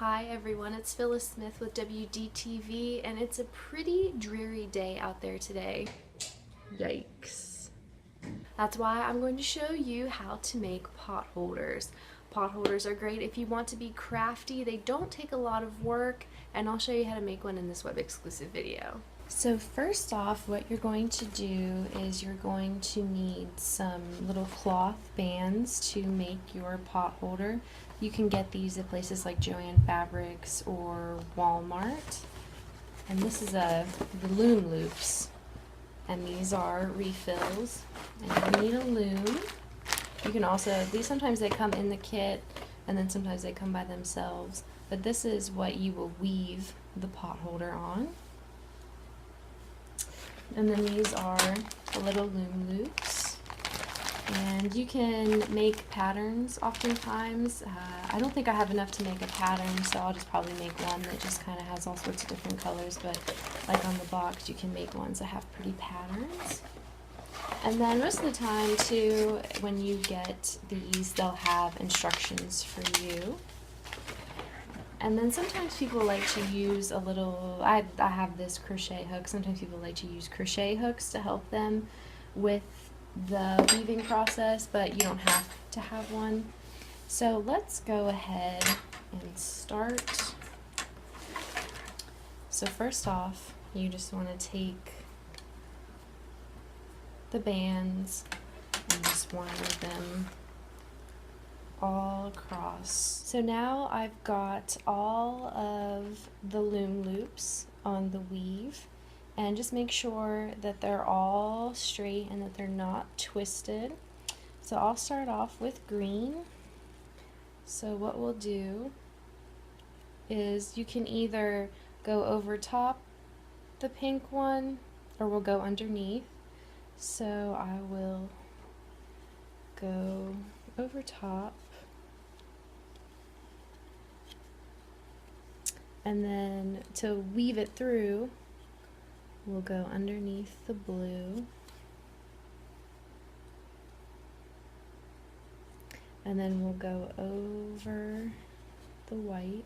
Hi everyone, it's Phyllis Smith with WDTV, and it's a pretty dreary day out there today. Yikes. That's why I'm going to show you how to make pot holders. Pot holders are great if you want to be crafty. They don't take a lot of work, and I'll show you how to make one in this web exclusive video. So first off, what you're going to do is you're going to need some little cloth bands to make your pot holder. You can get these at places like Joann Fabrics or Walmart. And this is the loom loops. And these are refills. And you need a loom. You can also, sometimes they come in the kit and then sometimes they come by themselves. But this is what you will weave the pot holder on. And then these are the little loom loops. And you can make patterns oftentimes. I don't think I have enough to make a pattern, so I'll just probably make one that just kind of has all sorts of different colors, but like on the box you can make ones that have pretty patterns. And then most of the time too, when you get these, they'll have instructions for you. And then sometimes people like to use a little, I have this crochet hook. Sometimes people like to use crochet hooks to help them with the weaving process, but you don't have to have one. So let's go ahead and start. So first off, you just want to take the bands and just wind them all across. So now I've got all of the loom loops on the weave, and just make sure that they're all straight and that they're not twisted. So I'll start off with green. So what we'll do is you can either go over top the pink one or we'll go underneath. So I will go over top. And then to weave it through, we'll go underneath the blue. And then we'll go over the white.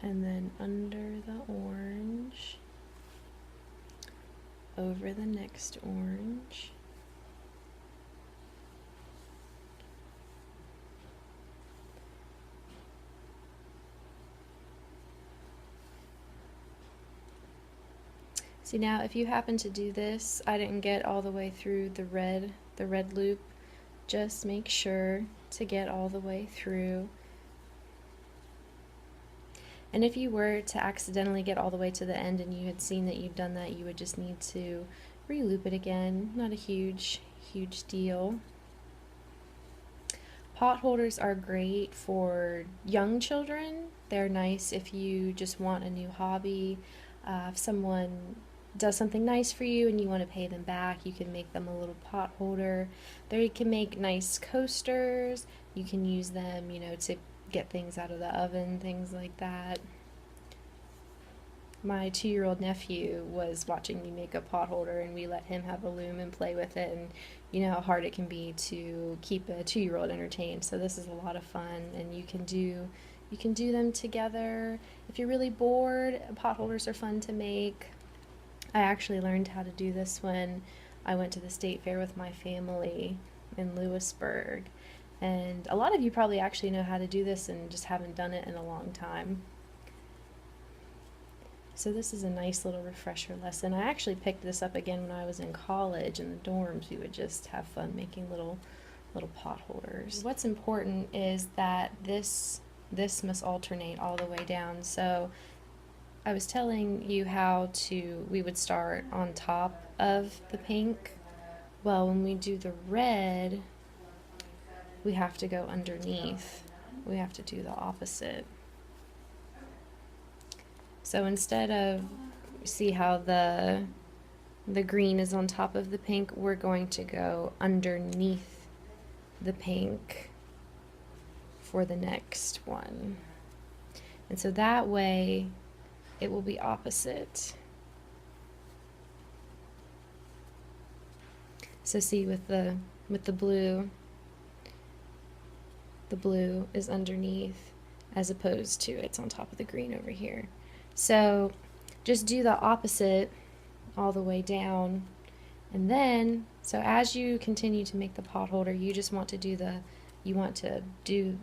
And then under the orange, over the next orange. See, now if you happen to do this, I didn't get all the way through the red loop, just make sure to get all the way through. And if you were to accidentally get all the way to the end and you had seen that you've done that, you would just need to re-loop it again. Not a huge deal. Pot holders are great for young children. They're nice if you just want a new hobby. If someone does something nice for you and you want to pay them back, you can make them a little pot holder. There you can make nice coasters. You can use them, you know, to get things out of the oven, things like that. My 2-year-old nephew was watching me make a pot holder, and we let him have a loom and play with it, and you know how hard it can be to keep a 2-year-old entertained. So this is a lot of fun, and you can do them together. If you're really bored, pot holders are fun to make. I actually learned how to do this when I went to the state fair with my family in Lewisburg. And a lot of you probably actually know how to do this and just haven't done it in a long time. So this is a nice little refresher lesson. I actually picked this up again when I was in college. In the dorms, we would just have fun making little pot holders. What's important is that this must alternate all the way down. So I was telling you how we would start on top of the pink. Well, when we do the red, we have to go underneath. We have to do the opposite. So instead of, see how the green is on top of the pink, we're going to go underneath the pink for the next one. And so that way it will be opposite. So see, with the blue, the blue is underneath as opposed to it's on top of the green over here. So just do the opposite all the way down, and then so as you continue to make the pot holder, you just want to do the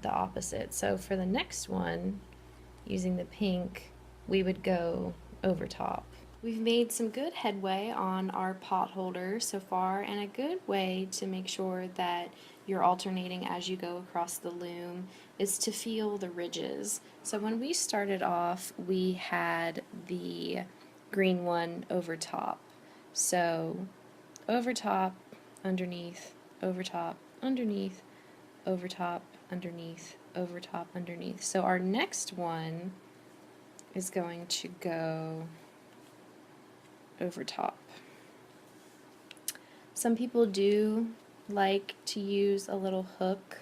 opposite. So for the next one, using the pink, we would go over top. We've made some good headway on our pot holder so far, and a good way to make sure that you're alternating as you go across the loom is to feel the ridges. So when we started off, we had the green one over top. So over top, underneath, over top, underneath, over top, underneath, over top, underneath. So our next one is going to go over top. Some people do like to use a little hook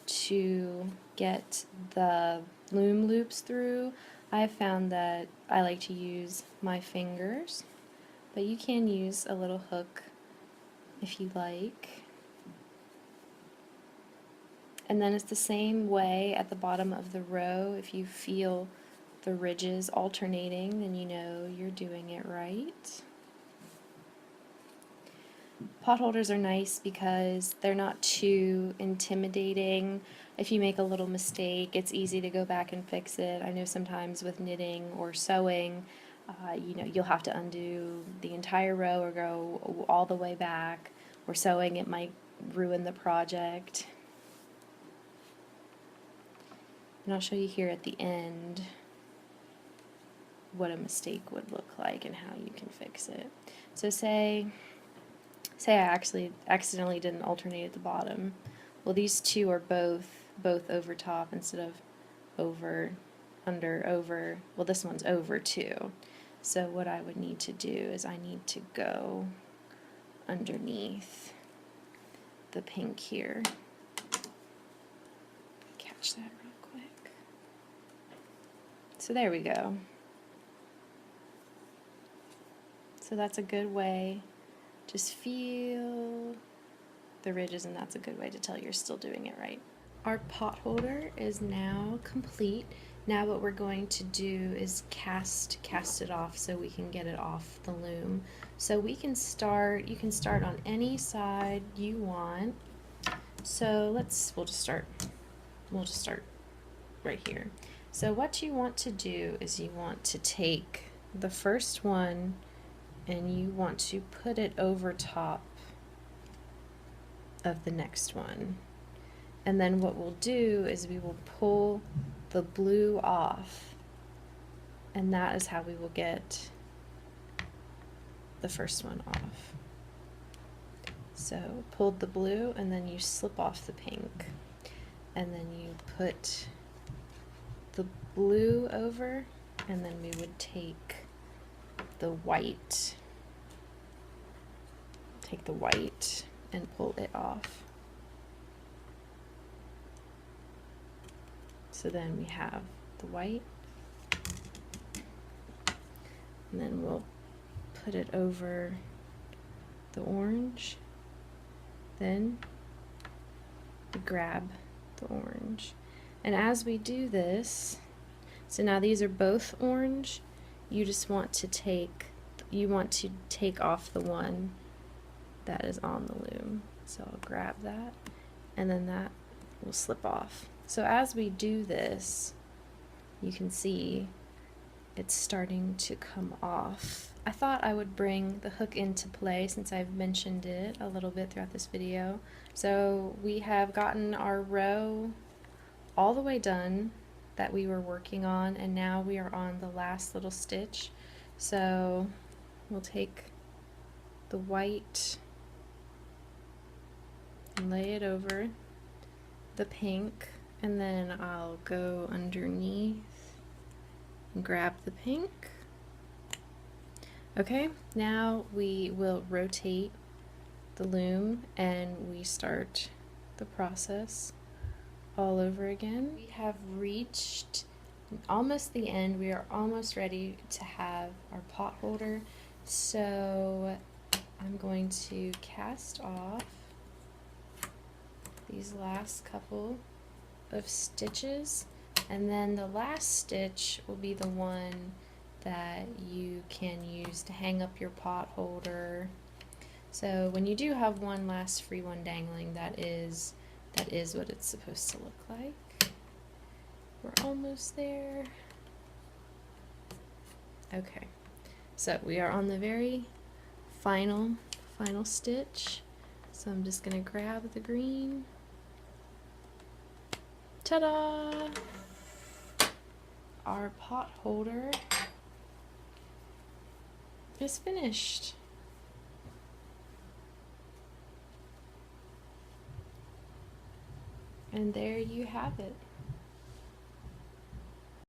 to get the loom loops through. I've found that I like to use my fingers, but you can use a little hook if you like. And then it's the same way at the bottom of the row. If you feel the ridges alternating, then you know you're doing it right. Pot holders are nice because they're not too intimidating. If you make a little mistake, it's easy to go back and fix it. I know sometimes with knitting or sewing, you'll have to undo the entire row or go all the way back. Or sewing, it might ruin the project. And I'll show you here at the end what a mistake would look like and how you can fix it. So say I actually accidentally didn't alternate at the bottom. Well, these two are both over top instead of over, under, over. Well, this one's over too. So what I would need to do is I need to go underneath the pink here. Catch that real quick. So there we go. So that's a good way. Just feel the ridges, and that's a good way to tell you're still doing it right. Our pot holder is now complete. Now what we're going to do is cast it off so we can get it off the loom. So you can start on any side you want. So we'll just start right here. So what you want to do is you want to take the first one and you want to put it over top of the next one. And then what we'll do is we will pull the blue off, and that is how we will get the first one off. So pulled the blue, and then you slip off the pink, and then you put the blue over, and then we would take the white and pull it off. So then we have the white, and then we'll put it over the orange, then we grab the orange. And as we do this, so now these are both orange, you want to take off the one that is on the loom. So I'll grab that, and then that will slip off. So as we do this, you can see it's starting to come off. I thought I would bring the hook into play since I've mentioned it a little bit throughout this video. So we have gotten our row all the way done that we were working on, and now we are on the last little stitch. So we'll take the white and lay it over the pink, and then I'll go underneath and grab the pink. Okay, now we will rotate the loom and we start the process all over again. We have reached almost the end. We are almost ready to have our pot holder. So I'm going to cast off these last couple of stitches, and then the last stitch will be the one that you can use to hang up your pot holder. So when you do have one last free one dangling, that is what it's supposed to look like. We're almost there. Okay, so we are on the very final stitch. So I'm just gonna grab the green. Ta-da! Our pot holder is finished. And there you have it.